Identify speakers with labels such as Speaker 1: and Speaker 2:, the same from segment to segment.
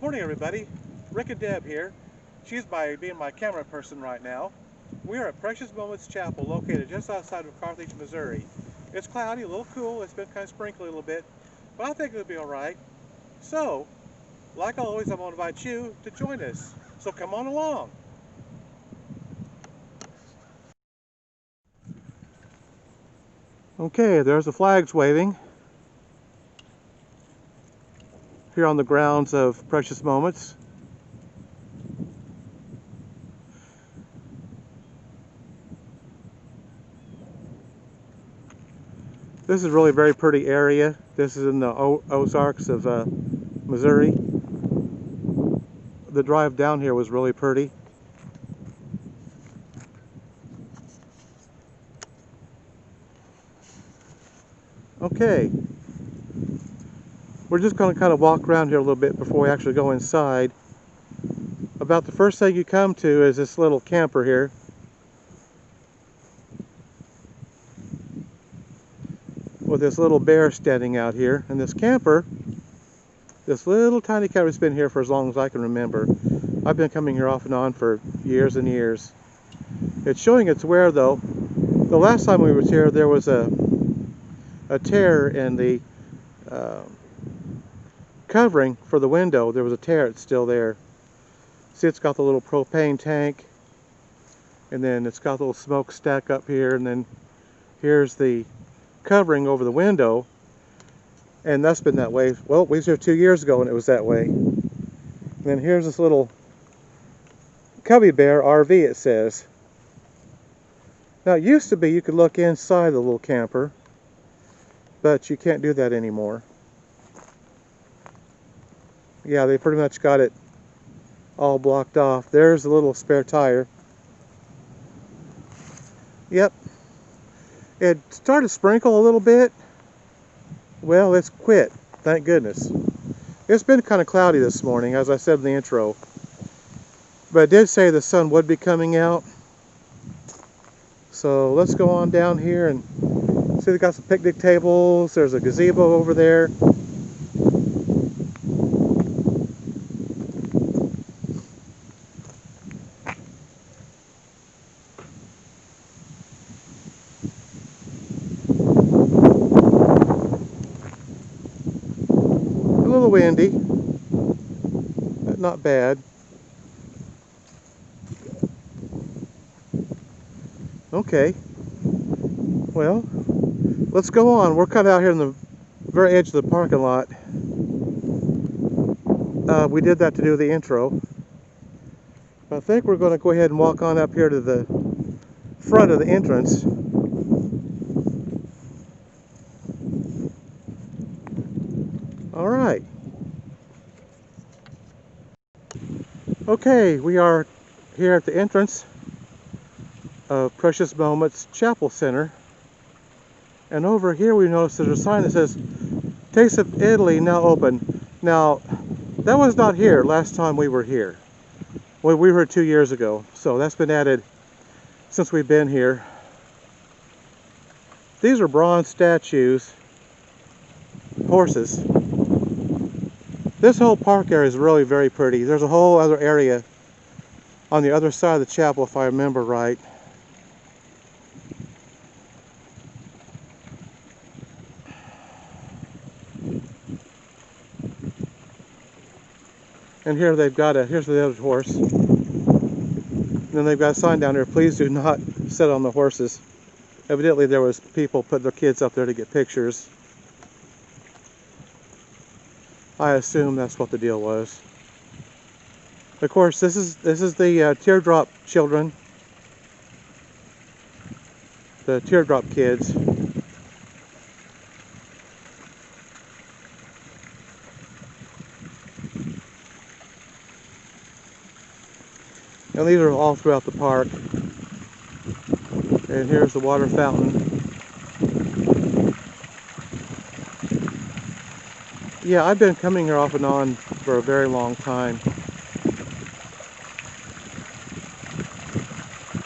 Speaker 1: Morning everybody, Rick and Deb here. She's being my camera person right now. We are at Precious Moments Chapel located just outside of Carthage, Missouri. It's cloudy, a little cool, it's been kind of sprinkly a little bit, but I think it'll be alright. So, like always, I'm going to invite you to join us. So come on along. Okay, there's the flags waving here on the grounds of Precious Moments. This is really a very pretty area. This is in the Ozarks of Missouri. The drive down here was really pretty. Okay, we're just going to kind of walk around here a little bit before we actually go inside. About the first thing you come to is this little camper here. With this little bear standing out here. And this camper, this little tiny camper, has been here for as long as I can remember. I've been coming here off and on for years and years. It's showing its wear though. The last time we were here, there was a tear in the covering for the window. There was a tear, it's still there. See, it's got the little propane tank, and then it's got a little smokestack up here, and then here's the covering over the window, and that's been that way. Well, we was here 2 years ago and it was that way. And then here's this little Cubby Bear RV, it says. Now it used to be you could look inside the little camper, but you can't do that anymore. Yeah, they pretty much got it all blocked off. There's a little spare tire. Yep. It started to sprinkle a little bit. Well, it's quit, thank goodness. It's been kind of cloudy this morning, as I said in the intro. But it did say the sun would be coming out. So let's go on down here and see, they've got some picnic tables. There's a gazebo over there. A little windy, but not bad. Okay, well, let's go on. We're kind of out here in the very edge of the parking lot. We did that to do the intro. I think we're going to go ahead and walk on up here to the front of the entrance. All right. Okay, we are here at the entrance of Precious Moments Chapel Center. And over here we notice there's a sign that says, Taste of Italy now open. Now, that was not here last time we were here. Well, we were here 2 years ago, so that's been added since we've been here. These are bronze statues, horses. This whole park area is really very pretty. There's a whole other area on the other side of the chapel, if I remember right. And here they've got here's the other horse. And then they've got a sign down there, please do not sit on the horses. Evidently there was people putting their kids up there to get pictures. I assume that's what the deal was. Of course, this is the teardrop children, the teardrop kids. And these are all throughout the park. And here's the water fountain. Yeah, I've been coming here off and on for a very long time.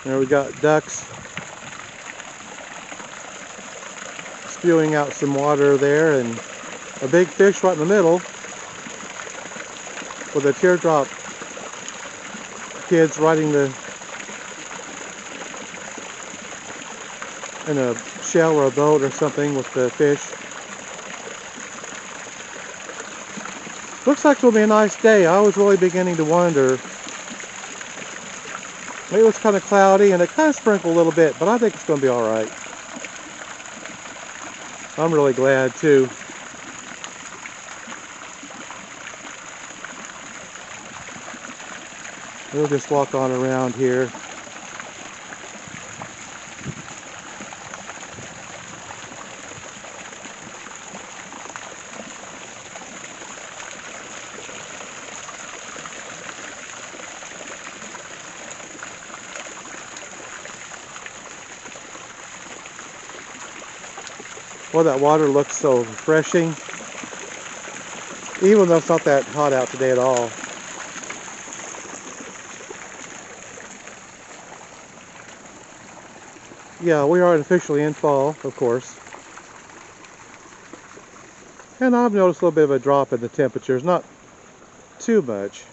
Speaker 1: There we got ducks spewing out some water there, and a big fish right in the middle. with the teardrop kids riding in a shell or a boat or something with the fish. Looks like it'll be a nice day. I was really beginning to wonder. It was kind of cloudy and it kind of sprinkled a little bit, but I think it's going to be all right. I'm really glad too. We'll just walk on around here. Well, that water looks so refreshing, even though it's not that hot out today at all. Yeah, we are officially in fall, of course. And I've noticed a little bit of a drop in the temperatures, not too much.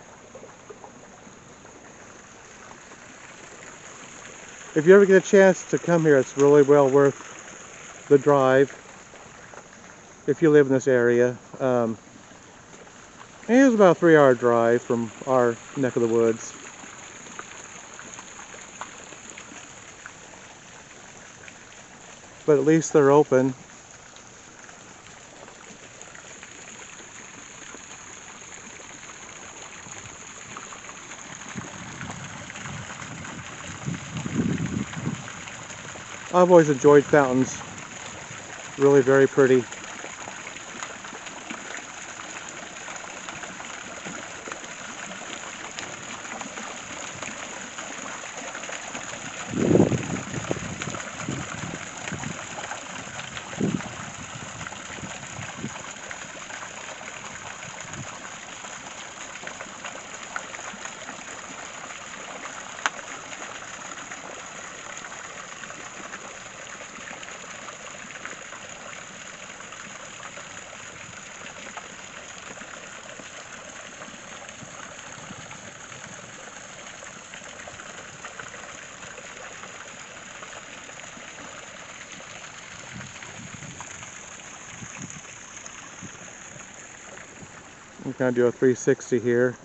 Speaker 1: If you ever get a chance to come here, it's really well worth the drive if you live in this area. It was about a 3-hour drive from our neck of the woods. But at least they're open. I've always enjoyed fountains. Really very pretty. We're going to do a 360 here.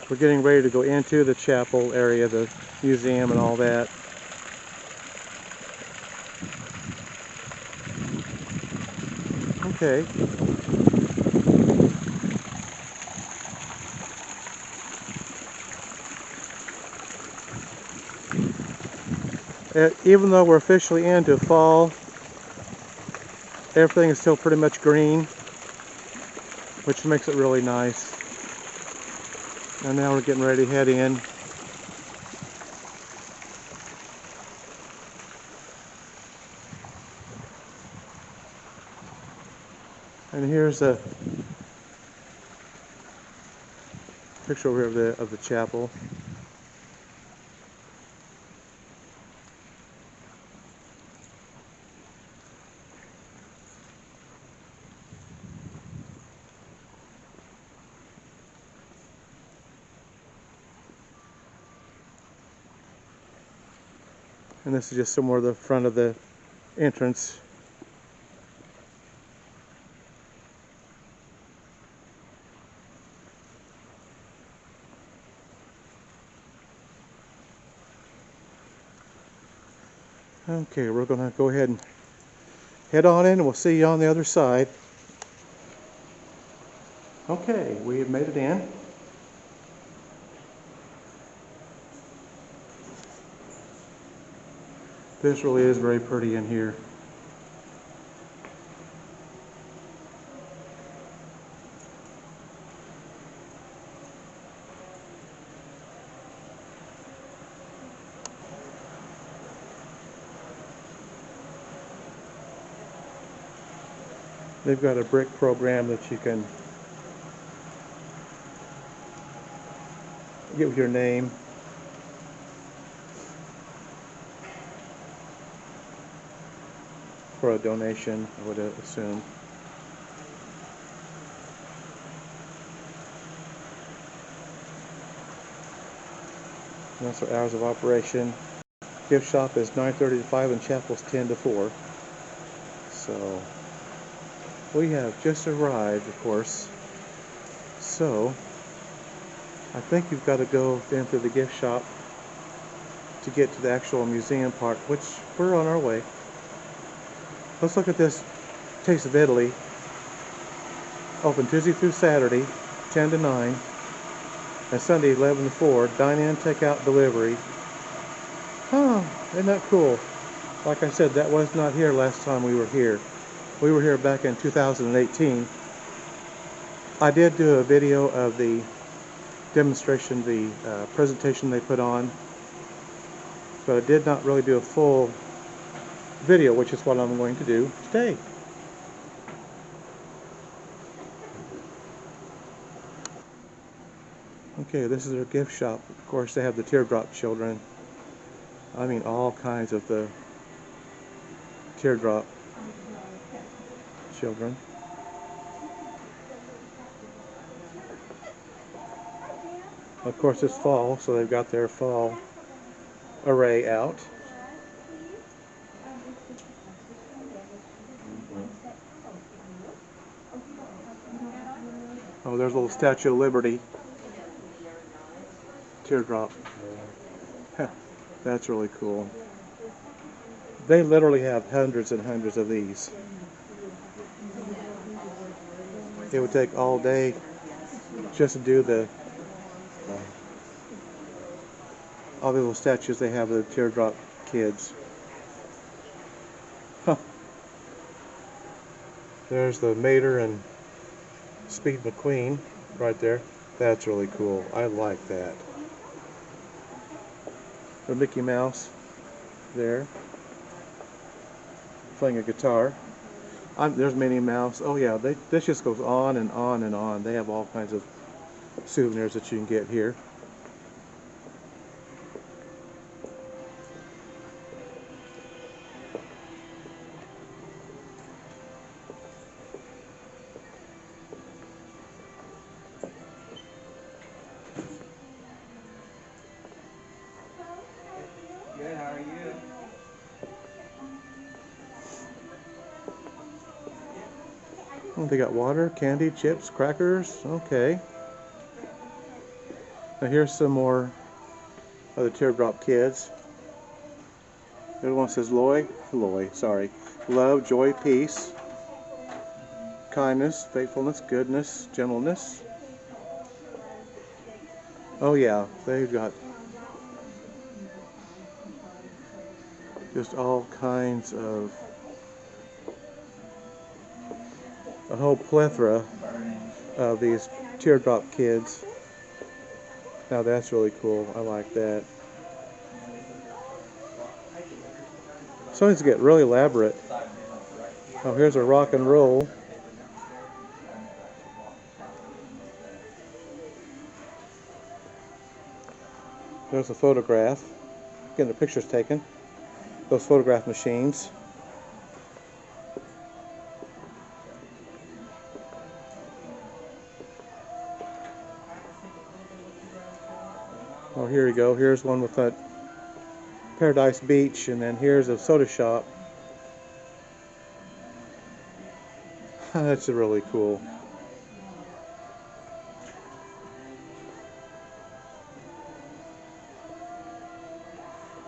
Speaker 1: We're getting ready to go into the chapel area, the museum and all that. Okay. Even though we're officially into fall, everything is still pretty much green, which makes it really nice. And now we're getting ready to head in. And here's a picture over here of the chapel. And this is just somewhere the front of the entrance. Okay, we're going to go ahead and head on in and we'll see you on the other side. Okay, we have made it in. This really is very pretty in here. They've got a brick program that you can get with your name. For a donation, I would assume. And that's our hours of operation. Gift shop is 9:30 to 5 and chapel's 10 to 4. So we have just arrived, of course. So I think you've got to go in through the gift shop to get to the actual museum part, which we're on our way. Let's look at this Taste of Italy. Open Tuesday through Saturday, 10 to 9, and Sunday, 11 to 4. Dine in, take out, delivery. Huh, isn't that cool? Like I said, that was not here last time we were here. We were here back in 2018. I did do a video of the demonstration, the presentation they put on, but I did not really do a full video, which is what I'm going to do today. Okay, this is their gift shop. Of course, they have the teardrop children. I mean, all kinds of the teardrop children. Of course, it's fall, so they've got their fall array out. Oh, there's a little Statue of Liberty teardrop. That's really cool. They literally have hundreds and hundreds of these. It would take all day just to do the all the little statues they have of the teardrop kids. Huh. There's the Mater and Speed McQueen right there. That's really cool. I like that. The Mickey Mouse there playing a guitar. There's Minnie Mouse. Oh yeah, this just goes on and on and on. They have all kinds of souvenirs that you can get here.
Speaker 2: Good, how are you?
Speaker 1: Oh, they got water, candy, chips, crackers. Okay. Now here's some more of the teardrop kids. There's one that says love, joy, peace, kindness, faithfulness, goodness, gentleness. Oh yeah, they've got just all kinds of, a whole plethora of these teardrop kids. Now that's really cool. I like that. Some of these get really elaborate. Oh, here's a rock and roll. There's a photograph. Getting the pictures taken. Those photograph machines. Oh, here we go. Here's one with that Paradise Beach, and then here's a soda shop. That's really cool.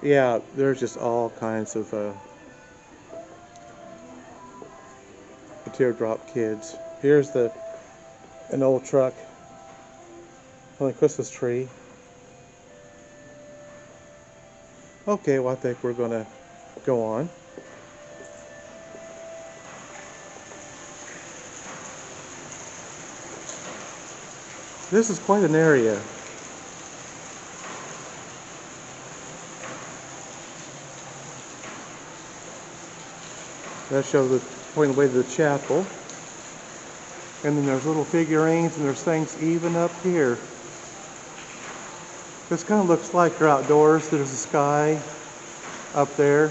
Speaker 1: Yeah, there's just all kinds of the teardrop kids. Here's an old truck on the Christmas tree. Okay, well I think we're gonna go on. This is quite an area. That shows us pointing the way to the chapel. And then there's little figurines and there's things even up here. This kind of looks like you're outdoors. There's the sky up there.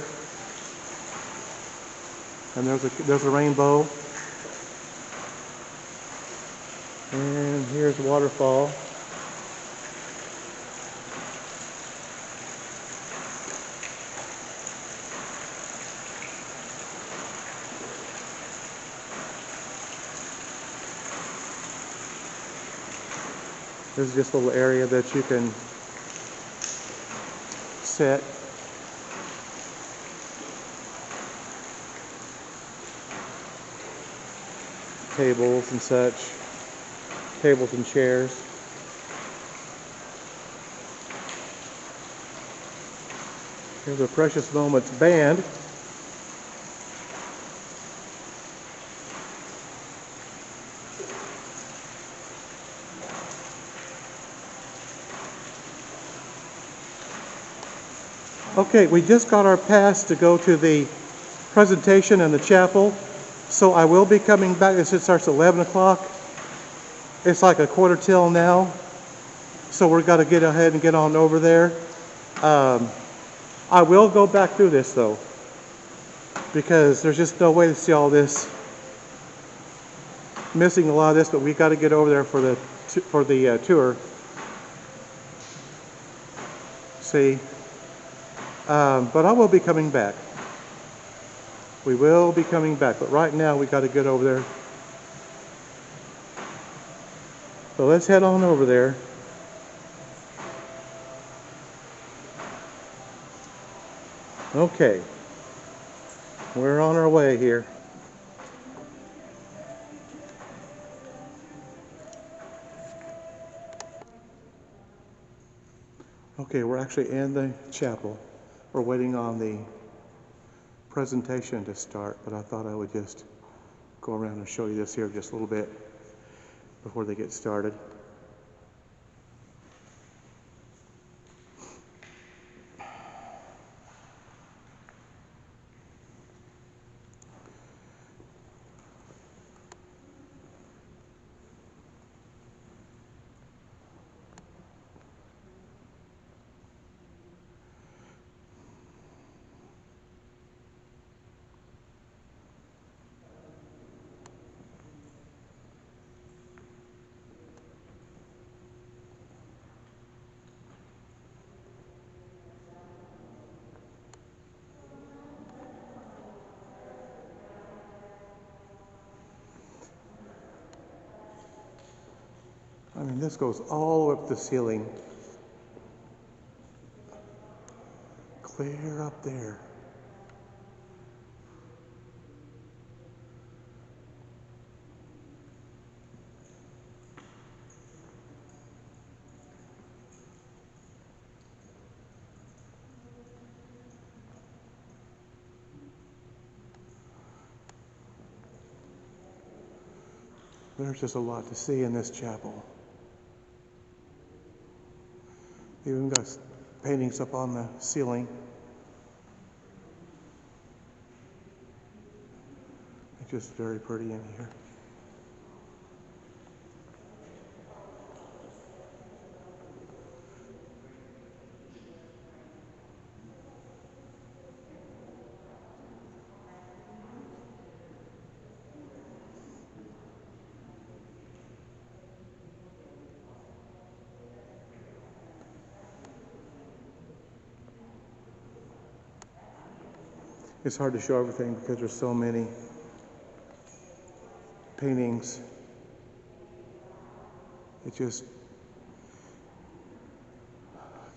Speaker 1: And there's a rainbow. And here's the waterfall. This is just a little area that you can set tables and such, tables and chairs. Here's a Precious Moments band. Okay, we just got our pass to go to the presentation in the chapel, so I will be coming back. It starts at 11 o'clock. It's like a quarter till now, so we've got to get ahead and get on over there. I will go back through this though, because there's just no way to see all this. Missing a lot of this, but we got to get over there for the tour. See, but I will be coming back. We will be coming back, but right now we got to get over there. So let's head on over there. Okay, we're on our way here. Okay, we're actually in the chapel. We're waiting on the presentation to start, but I thought I would just go around and show you this here just a little bit before they get started. I mean, this goes all up the ceiling. Clear up there. There's just a lot to see in this chapel. Even got paintings up on the ceiling. It's just very pretty in here. It's hard to show everything because there's so many paintings. It's just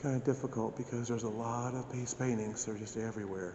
Speaker 1: kind of difficult because there's a lot of these paintings. They're just everywhere.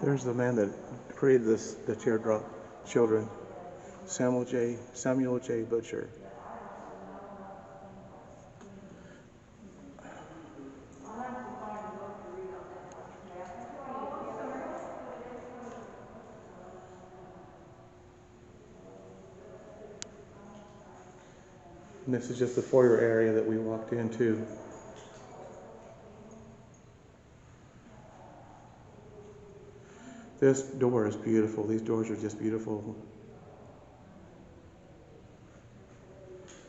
Speaker 1: There's the man that created the teardrop children, Samuel J. Butcher. And this is just the foyer area that we walked into. This door is beautiful. These doors are just beautiful.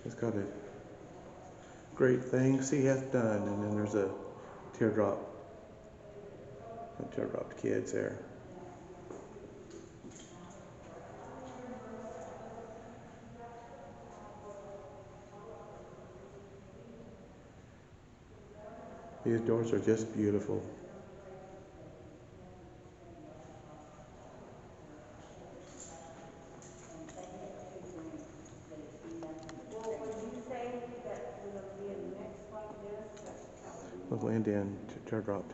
Speaker 1: It's got a great things he hath done, and then there's a teardropped kids there. These doors are just beautiful. The land in teardropped.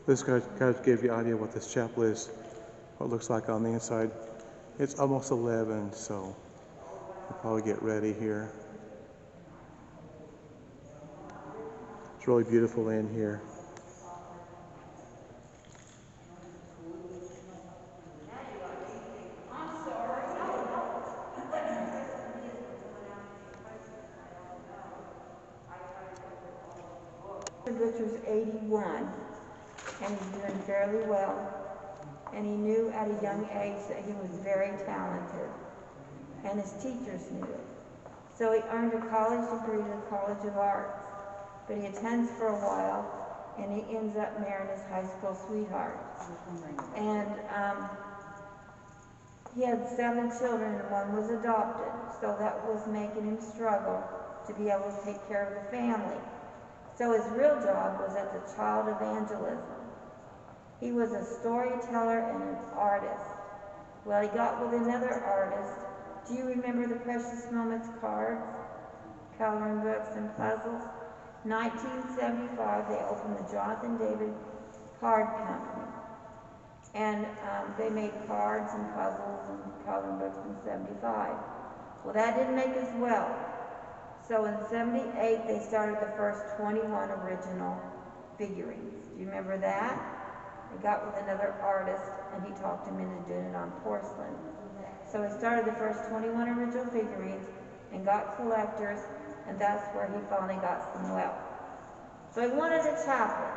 Speaker 1: This guy kind of gave you an idea what this chapel is, what it looks like on the inside. It's almost 11, so we'll probably get ready here. It's really beautiful in here.
Speaker 2: Butcher's 81, and he's doing fairly well. And he knew at a young age that he was very talented, and his teachers knew it. So he earned a college degree at the College of Arts, but he attends for a while, and he ends up marrying his high school sweetheart. And he had 7 children, and one was adopted, so that was making him struggle to be able to take care of the family. So his real job was at the child evangelism. He was a storyteller and an artist. Well, he got with another artist. Do you remember the Precious Moments cards, coloring books and puzzles? 1975, they opened the Jonathan David Card Company. And they made cards and puzzles and coloring books in 75. Well, that didn't make as well. So in 78, they started the first 21 original figurines. Do you remember that? They got with another artist, and he talked him into doing it on porcelain. So he started the first 21 original figurines and got collectors, and that's where he finally got some wealth. So he wanted a chapel,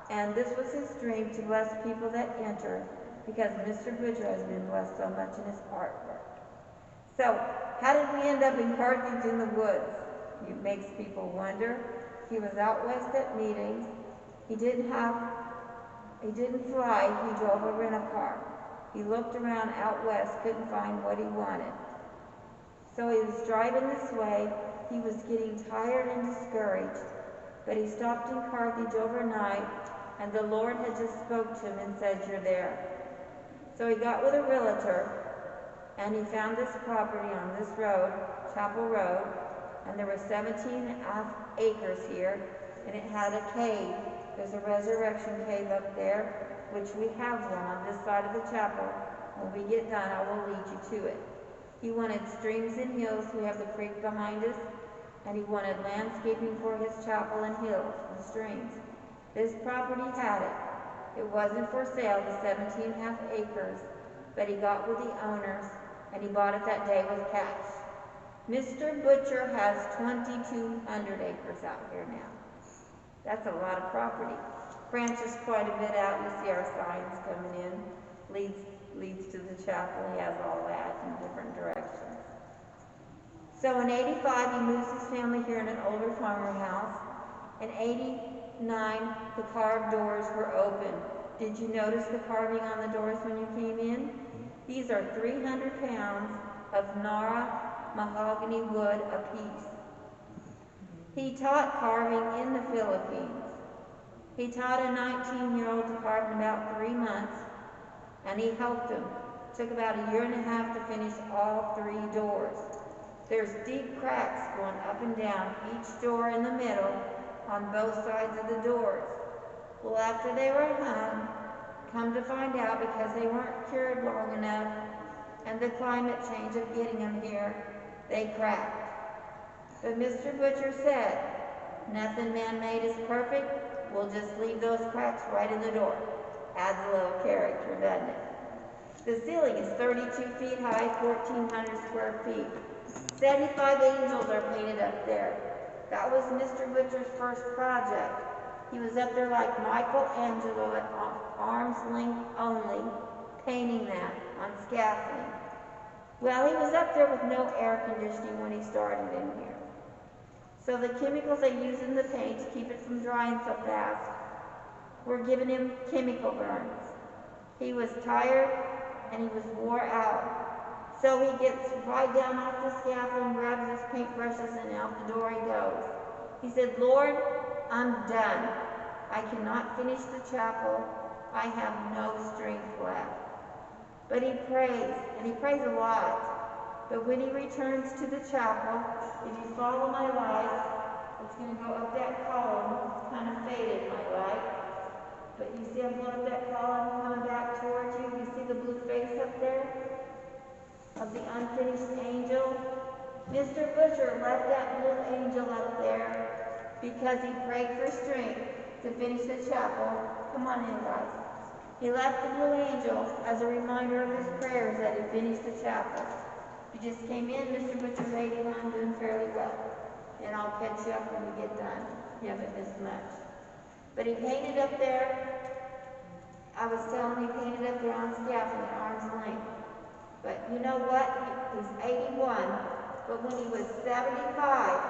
Speaker 2: and this was his dream, to bless people that enter, because Mr. Butcher has been blessed so much in his artwork. So how did we end up in Carthage in the woods? It makes people wonder. He was out west at meetings. He didn't fly, he drove a rent-a-car. He looked around out west, couldn't find what he wanted. So he was driving this way. He was getting tired and discouraged, but he stopped in Carthage overnight, and the Lord had just spoke to him and said, "You're there." So he got with a realtor, and he found this property on this road, Chapel Road, and there were 17 acres here, and it had a cave. There's a resurrection cave up there, which we have one on this side of the chapel, When we get done, I will lead you to it. He wanted streams and hills. We have the creek behind us. And he wanted landscaping for his chapel and hills and streams. This property had it. It wasn't for sale, the 17.5 acres, but he got with the owners, and he bought it that day with cash. Mr. Butcher has 2,200 acres out here now. That's a lot of property. Branches quite a bit out. You see our signs coming in. Leads to the chapel. He has all that in different directions. So in 85, he moves his family here in an older farmer house. In 89, the carved doors were open. Did you notice the carving on the doors when you came in? These are 300 pounds of Nara mahogany wood apiece. He taught carving in the Philippines. He taught a 19-year-old to carve in about 3 months, and he helped him. It took about a year and a half to finish all 3 doors. There's deep cracks going up and down each door in the middle on both sides of the doors. Well, after they were hung, come to find out because they weren't cured long enough and the climate change of getting them here, they cracked. But Mr. Butcher said, nothing man-made is perfect. We'll just leave those cracks right in the door. Adds a little character, doesn't it? The ceiling is 32 feet high, 1,400 square feet. 75 angels are painted up there. That was Mr. Butcher's first project. He was up there like Michelangelo at arm's length only, painting that on scaffolding. Well, he was up there with no air conditioning when he started in here. So the chemicals they use in the paint to keep it from drying so fast were giving him chemical burns. He was tired and he was wore out. So he gets right down off the scaffold and grabs his paintbrushes and out the door he goes. He said, Lord, I'm done. I cannot finish the chapel. I have no strength left. But he prays, and he prays a lot. But when he returns to the chapel, if you follow my light, it's going to go up that column. It's kind of faded, my light. But you see I'm going up that column coming back towards you. You see the blue face up there of the unfinished angel? Mr. Butcher left that blue angel up there because he prayed for strength to finish the chapel. Come on in, guys. He left the blue angel as a reminder of his prayers that he finished the chapel. If you just came in, Mr. Butcher's 89, doing fairly well. And I'll catch you up when we get done. You haven't missed much. But he painted up there, I was telling he painted up there on scaffolding at arm's length. But you know what? He's 81, but when he was 75,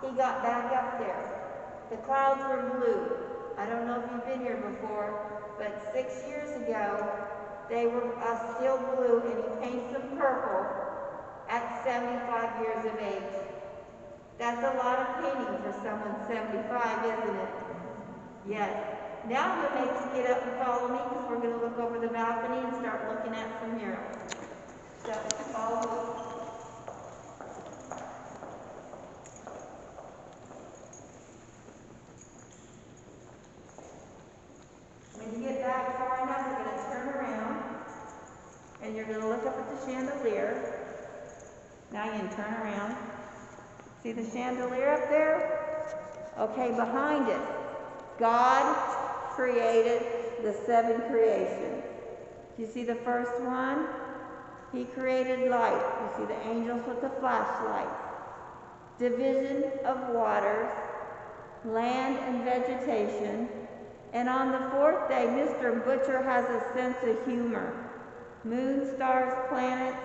Speaker 2: he got back up there. The clouds were blue. I don't know if you've been here before, but 6 years ago, they were still blue, and he paints them purple at 75 years of age. That's a lot of painting for someone 75, isn't it? Yes. Now I'm going to make you get up and follow me because we're going to look over the balcony and start looking at some murals. So follow me. When you get back far enough, you're going to turn around and you're going to look up at the chandelier. Now you can turn around. See the chandelier up there? Okay, behind it, God created the 7 creations. You see the first one? He created light. You see the angels with the flashlights. Division of waters, land and vegetation. And on the 4th day, Mr. Butcher has a sense of humor. Moon, stars, planets.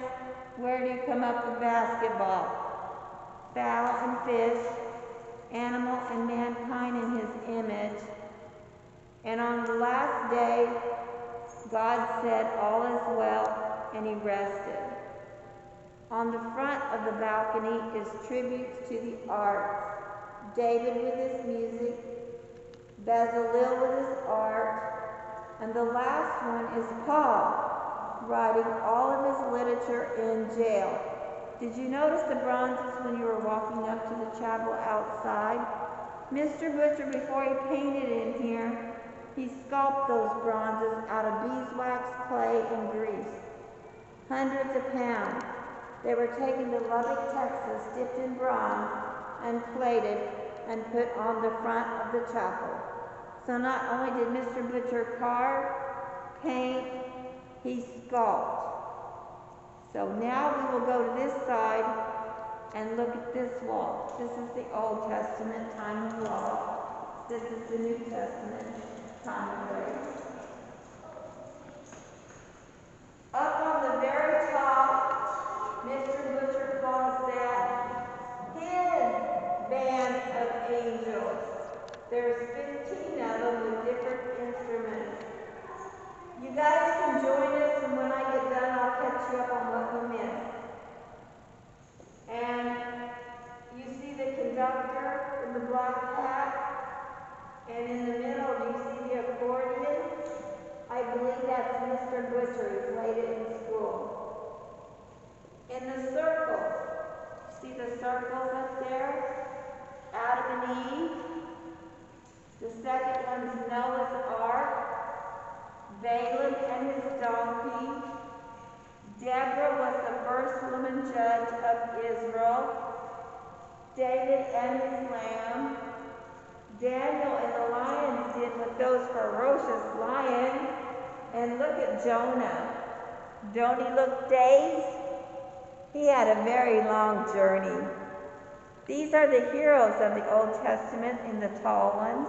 Speaker 2: Where do you come up with basketball? Fowl and fish, animal and mankind in his image. And on the last day, God said, all is well, and he rested. On the front of the balcony is tributes to the arts. David with his music, Bezalel with his art, and the last one is Paul, writing all of his literature in jail. Did you notice the bronzes when you were walking up to the chapel outside? Mr. Butcher, before he painted in here, he sculpted those bronzes out of beeswax, clay, and grease. hundreds of pounds. They were taken to Lubbock, Texas, dipped in bronze and plated and put on the front of the chapel. So not only did Mr. Butcher carve, paint, he sculpted. So now we will go to this side and look at this wall. This is the Old Testament time of law. This is the New Testament time of grace. Up on the very top, Mr. Butcher calls that his band of angels. There's 15 of them with different instruments. You guys can join us, and when I get done, I'll catch you up on what you missed. And you see the conductor in the black hat, and in the middle, do you see the accordion? I believe that's Mr. Butcher. He played it in school. In the circles, see the circles up there? Adam and Eve. The second one's Noah's Ark. Balaam and his donkey. Deborah was the first woman judge of Israel. David and his lamb. Daniel in the lion's den with those ferocious lions. And look at Jonah. Don't he look dazed? He had a very long journey. These are the heroes of the Old Testament in the tall ones.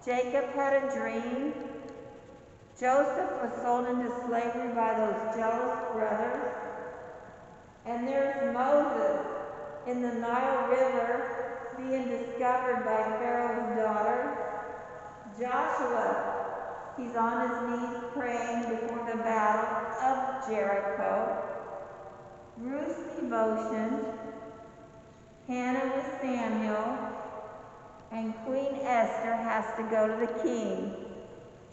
Speaker 2: Jacob had a dream. Joseph was sold into slavery by those jealous brothers. And there's Moses in the Nile River being discovered by Pharaoh's daughter. Joshua, he's on his knees praying before the battle of Jericho. Ruth's devotion, Hannah with Samuel, and Queen Esther has to go to the king.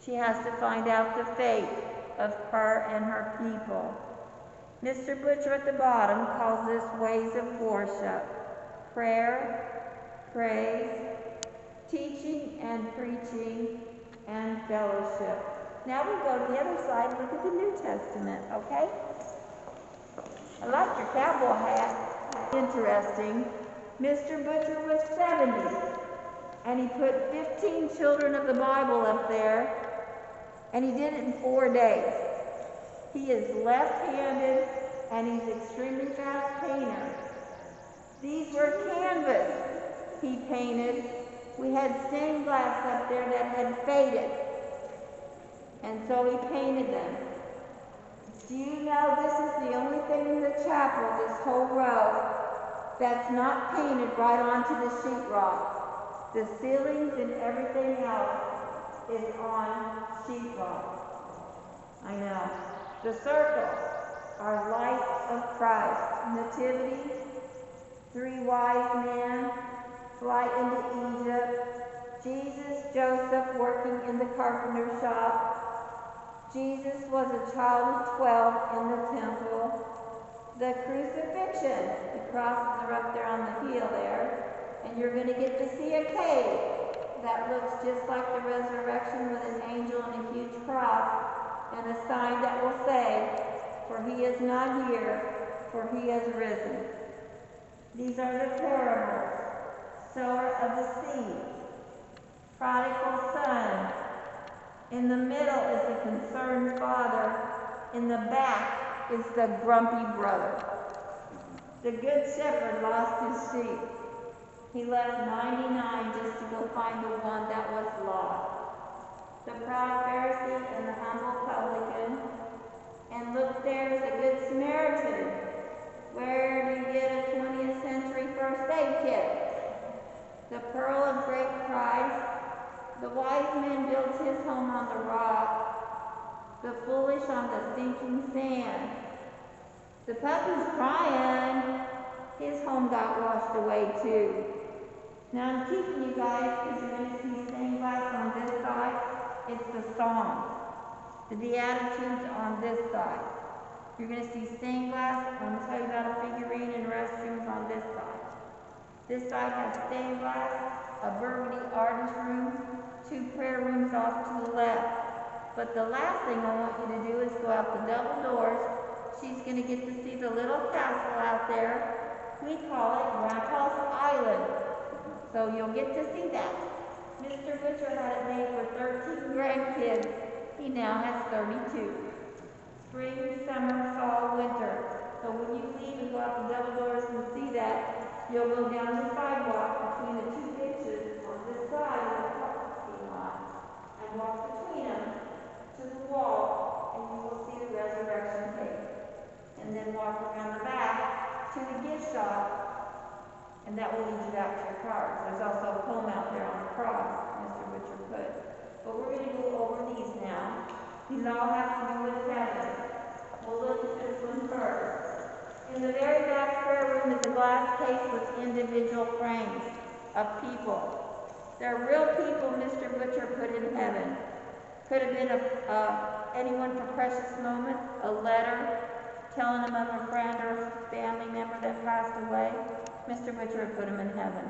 Speaker 2: She has to find out the fate of her and her people. Mr. Butcher at the bottom calls this ways of worship: prayer, praise, teaching and preaching, and fellowship. Now we go to the other side and look at the New Testament, okay? I like your cowboy hat. Interesting. Mr. Butcher was 70, and he put 15 children of the Bible up there, and he did it in 4 days. He is left-handed, and he's an extremely fast painter. These were canvas he painted. We had stained glass up there that had faded, and so he painted them. Do you know this is the only thing in the chapel, this whole row, that's not painted right onto the sheetrock? The ceilings and everything else is on sheetrock. I know. The circles are lights of Christ. Nativity, 3 wise men, flight into Egypt, Jesus, Joseph working in the carpenter shop. Jesus was a child of 12 in the temple. The crucifixion, the crosses are up there on the hill there, and you're going to get to see a cave that looks just like the resurrection with an angel and a huge cross and a sign that will say, "For he is not here, for he has risen." These are the parables: sower of the seed, prodigal son. In the middle is the concerned father. In the back is the grumpy brother. The good shepherd lost his sheep. He left 99 just to go find the one that was lost. The proud Pharisee and the humble publican. And look, there's the Good Samaritan. Where do you get a 20th century first aid kit? The pearl of great price. The wise man builds his home on the rock. The foolish on the sinking sand. The puppy's crying. His home got washed away too. Now I'm keeping you guys because you're going to see stained glass on this side. It's the Psalms. The Beatitudes on this side. You're going to see stained glass. I'm going to tell you about a figurine and restrooms on this side. This side has stained glass, a burgundy artist room, 2 prayer rooms off to the left. But the last thing I want you to do is go out the double doors she's going to get to see the little castle out there. We call it Grandpa's Island. So you'll get to see that. Mr. Butcher had it made for 13 grandkids. He now has 32. Spring, summer, fall, winter. So when you leave and go out the double doors and see that, you'll go down the sidewalk between the two benches on this side of the parking lot and walk between them to the wall, and you will see the resurrection cake. And then walk around the back to the gift shop, and that will lead you back to your cars. There's also a poem out there on the cross Mr. Butcher put. But we're going to go over these now. These all have to do with heaven. We'll look at this one first. In the very back prayer room is a glass case with individual frames of people. They're real people Mr. Butcher put in heaven. Could have been anyone for precious moment, a letter telling them of a friend or a family member that passed away. Mr. Butcher put them in heaven.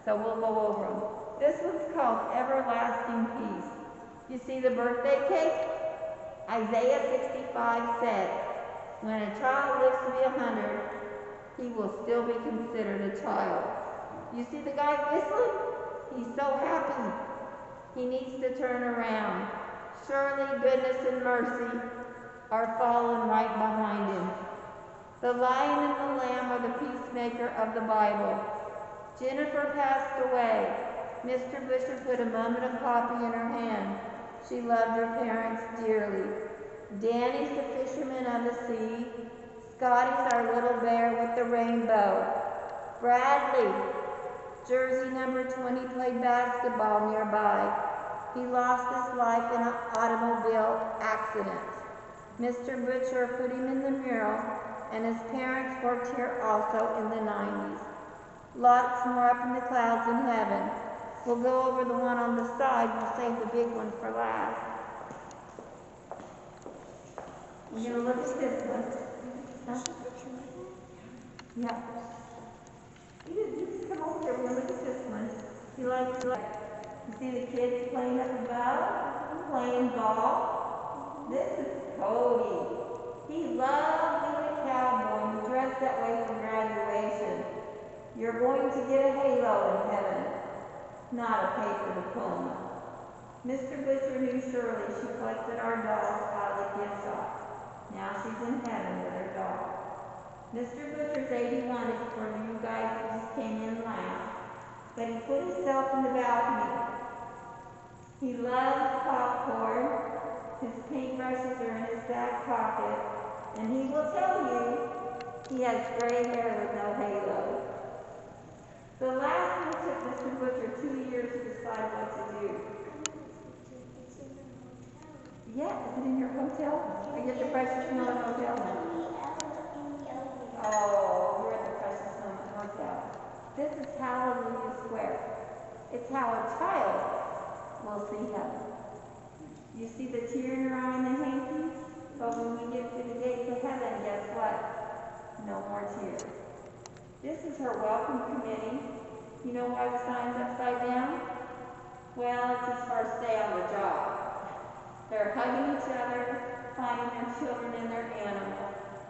Speaker 2: So we'll go over them. This one's called Everlasting Peace. You see the birthday cake? Isaiah 65 said, when a child lives to be 100, he will still be considered a child. You see the guy whistling? He's so happy. He needs to turn around. Surely goodness and mercy are falling right behind him. The lion and the lamb are the peacemaker of the Bible. Jennifer passed away. Mr. Butcher put a moment of coffee in her hand. She loved her parents dearly. Danny's the fisherman of the sea. Scotty's our little bear with the rainbow. Bradley, jersey number 20, played basketball nearby. He lost his life in an automobile accident. Mr. Butcher put him in the mural, and his parents worked here also in the 90s. Lots more up in the clouds in heaven. We'll go over the one on the side. We'll save the big one for last. We're going to look at this one. Huh? Yeah. You just come over here. We're going to look at this one. You see the kids playing up above, playing ball. This is Cody. He loves being a cowboy. He dressed that way for graduation. You're going to get a halo in heaven, not a paper diploma. Mr. Butcher knew Shirley. She collected our dolls out of the gift shop. Now she's in heaven with her doll. Mr. Butcher's 81 is for you guys that just came in last. But he put himself in the balcony. He loves popcorn. His paintbrushes are in his back pocket. And he will tell you he has gray hair with no halo. The last one took Mr. Butcher 2 years to decide what to do. Yeah, is it in your hotel? Are you at the Precious Moment Hotel now? Oh, you're at the Precious Moment Hotel. This is Hallelujah Square. It's how a child will see heaven. You see the tear in her eye and the hanky? But when we get to the gates of heaven, guess what? No more tears. This is her welcome committee. You know why the sign's upside down? Well, it's his first day on the job. They're hugging each other, finding their children and their animals.